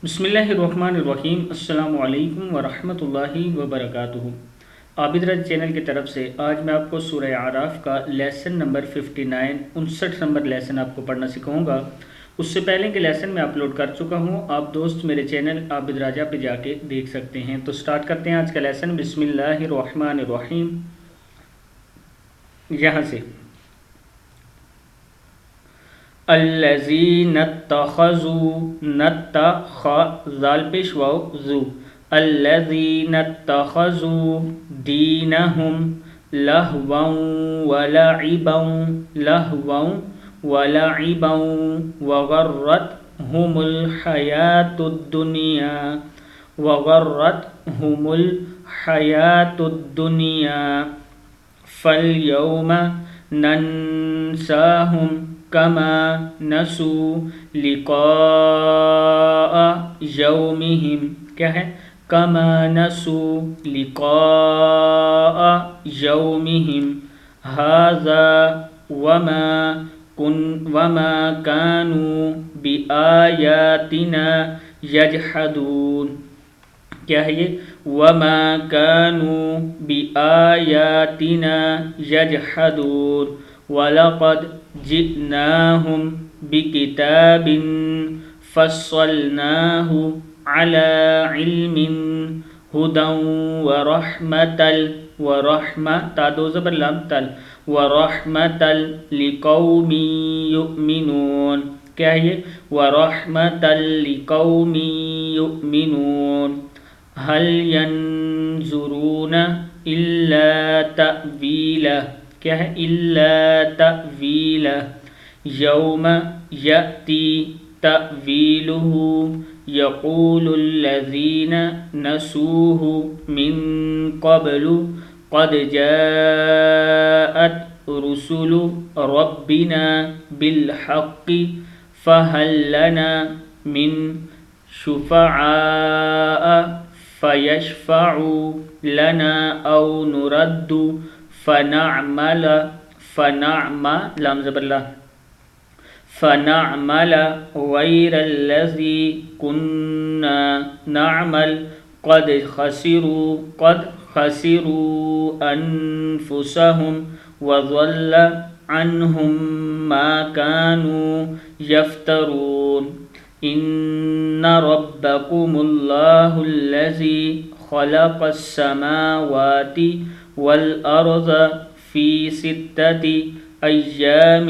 بسم اللہ الرحمن الرحیم۔ السلام علیکم ورحمۃ اللہ وبرکاتہ۔ عابد راج چینل کی طرف سے آج میں آپ کو سورہ اعراف کا لیسن نمبر 59 نمبر لیسن آپ کو پڑھنا سکھاؤں گا۔ اس سے پہلے کے لیسن میں اپلوڈ کر چکا ہوں، آپ دوست میرے چینل عابد راجہ پہ جا کے دیکھ سکتے ہیں۔ تو سٹارٹ کرتے ہیں آج کا لیسن۔ بسم اللہ الرحمن الرحیم۔ یہاں سے الذین اتخذوا ذال پیش واو ذو الذین اتخذوا دینہم لہوا ولعبا وغرتہم الحیاۃ الدنیا فالیوم ننساہم کما نسوا لقاء یومہم، کیا ہے؟ کما نسوا لقاء یومہم ھذا وما کانوا بآیاتنا یجحدون، کیا ہے یہ؟ وما کانوا بآیاتنا یجحدون وَلَقَدْ جِئْنَاهُمْ بِكِتَابٍ فَصَّلْنَاهُ عَلَى عِلْمٍ هُدًى وَرَحْمَةً لِقَوْمٍ يُؤْمِنُونَ، کیا ہے یہ؟ وَرَحْمَةً لِقَوْمٍ يُؤْمِنُونَ هَلْ يَنظُرُونَ إِلَّا تَأْوِيلَهُ، کیا ہے؟ إِلَّا تَأْوِيلَهُ يَوْمَ يَأْتِي تَأْوِيلُهُ يَقُولُ الَّذِينَ نَسُوهُ مِن قَبْلُ قَدْ جَاءَتْ رُسُلُ رَبِّنَا بِالْحَقِّ فَهَلْ لَنَا مِن شُفَعَاءَ فَيَشْفَعُوا لَنَا أَوْ نُرَدُّ فنعمل غير الذي كنا نعمل قد خسروا أنفسهم وضل عنهم ما كانوا يفترون إن ربكم الله الذي خلق السماوات والأرض في 6 أيام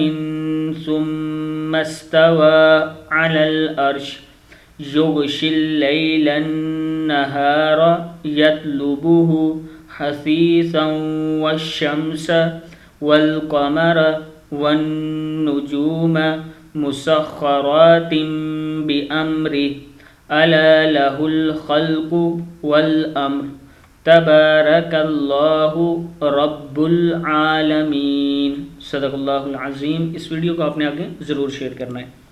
ثم استوى على العرش يغشي الليل النهار يطلبه حثيثا والشمس والقمر والنجوم مسخرات بأمره ألا له الخلق والأمر تبارک اللہ رب العالمین۔ صدق اللہ العظیم۔ اس ویڈیو کو آپ نے آگے ضرور شیئر کرنا ہے۔